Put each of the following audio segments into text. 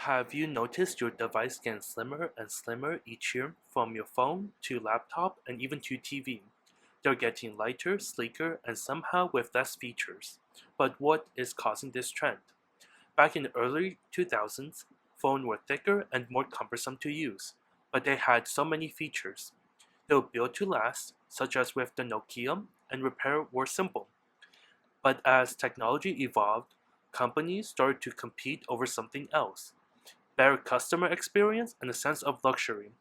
Have you noticed your device getting slimmer and slimmer each year, from your phone to laptop and even to TV? They're getting lighter, sleeker, and somehow with less features. But what is causing this trend? Back in the early 2000s, phones were thicker and more cumbersome to use, but they had so many features. They were built to last, such as with the Nokia, and repair were simple. But as technology evolved, companies started to compete over something else: better customer experience and a sense of luxury.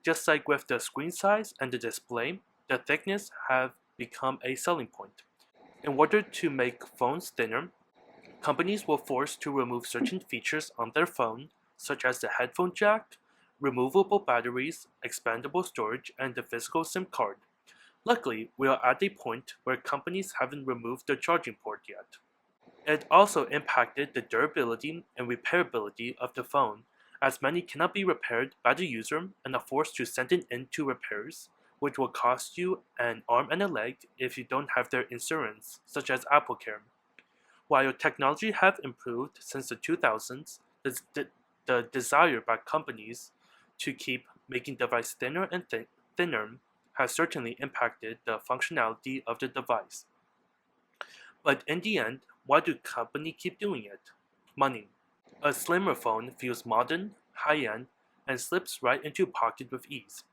Just like with the screen size and the display, the thickness have become a selling point. In order to make phones thinner, companies were forced to remove certain features on their phone, such as the headphone jack, removable batteries, expandable storage, and the physical SIM card. Luckily, we are at a point where companies haven't removed the charging port yet. It also impacted the durability and repairability of the phone, as many cannot be repaired by the user and are forced to send it in to repairs, which will cost you an arm and a leg if you don't have their insurance, such as Apple Care. While technology have improved since the 2000s, the desire by companies to keep making device thinner and thinner has certainly impacted the functionality of the device. But in the end, why do companies keep doing it? Money. A slimmer phone feels modern, high-end, and slips right into your pocket with ease.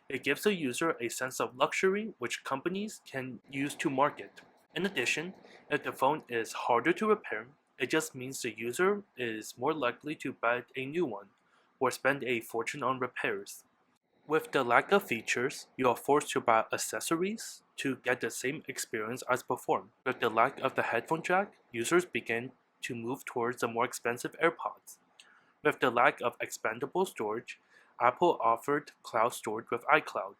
It gives the user a sense of luxury which companies can use to market. In addition, if the phone is harder to repair, it just means the user is more likely to buy a new one or spend a fortune on repairs. With the lack of features, you are forced to buy accessories to get the same experience as before. With the lack of the headphone jack, users begin to move towards the more expensive AirPods. With the lack of expandable storage, Apple offered cloud storage with iCloud.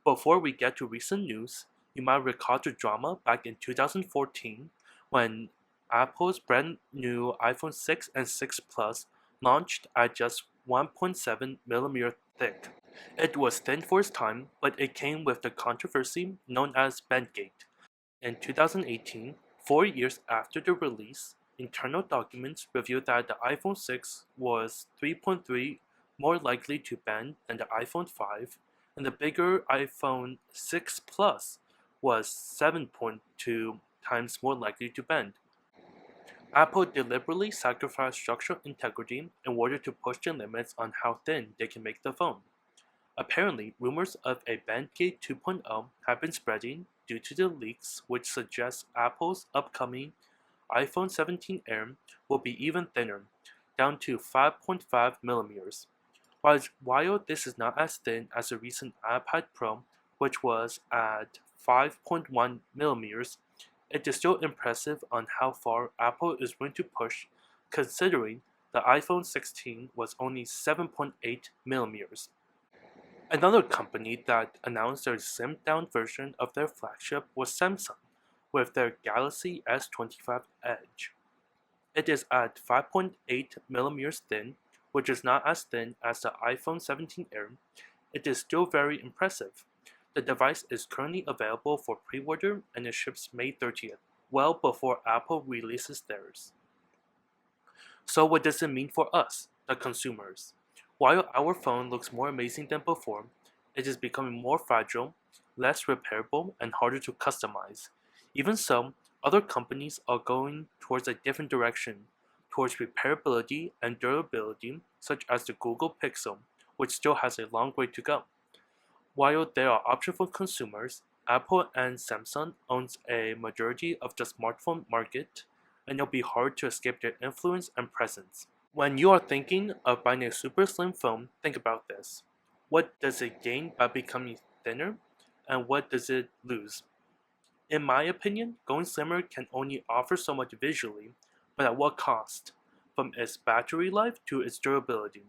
Before we get to recent news, you might recall the drama back in 2014 when Apple's brand new iPhone 6 and 6 Plus launched at just 1.7 mm thick. It was thin for its time, but it came with the controversy known as Bendgate. In 2018, 4 years after the release, internal documents revealed that the iPhone 6 was 3.3 more likely to bend than the iPhone 5, and the bigger iPhone 6 Plus was 7.2 times more likely to bend. Apple deliberately sacrificed structural integrity in order to push the limits on how thin they can make the phone. Apparently, rumors of a Bendgate 2.0 have been spreading due to the leaks, which suggest Apple's upcoming iPhone 17 Air will be even thinner, down to 5.5 millimeters. While this is not as thin as the recent iPad Pro, which was at 5.1 millimeters, it is still impressive on how far Apple is willing to push, considering the iPhone 16 was only 7.8 millimeters. Another company that announced their slimmed down version of their flagship was Samsung, with their Galaxy S25 Edge. It is at 5.8 millimeters thin, which is not as thin as the iPhone 17 Air. It is still very impressive. The device is currently available for pre-order and it ships May 30th, well before Apple releases theirs. So what does it mean for us, the consumers? While our phone looks more amazing than before, it is becoming more fragile, less repairable, and harder to customize. Even so, other companies are going towards a different direction, towards repairability and durability, such as the Google Pixel, which still has a long way to go. While there are options for consumers, Apple and Samsung owns a majority of the smartphone market, and it'll be hard to escape their influence and presence. When you are thinking of buying a super slim phone, think about this. What does it gain by becoming thinner, and what does it lose? In my opinion, going slimmer can only offer so much visually, but at what cost? From its battery life to its durability.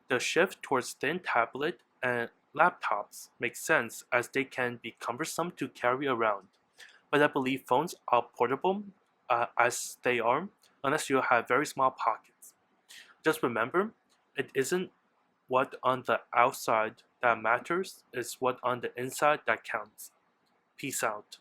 The shift towards thin tablet and laptops makes sense as they can be cumbersome to carry around, but I believe phones are portable as they are, unless you have very small pockets. Just remember, it isn't what on the outside that matters, it's what on the inside that counts. Peace out.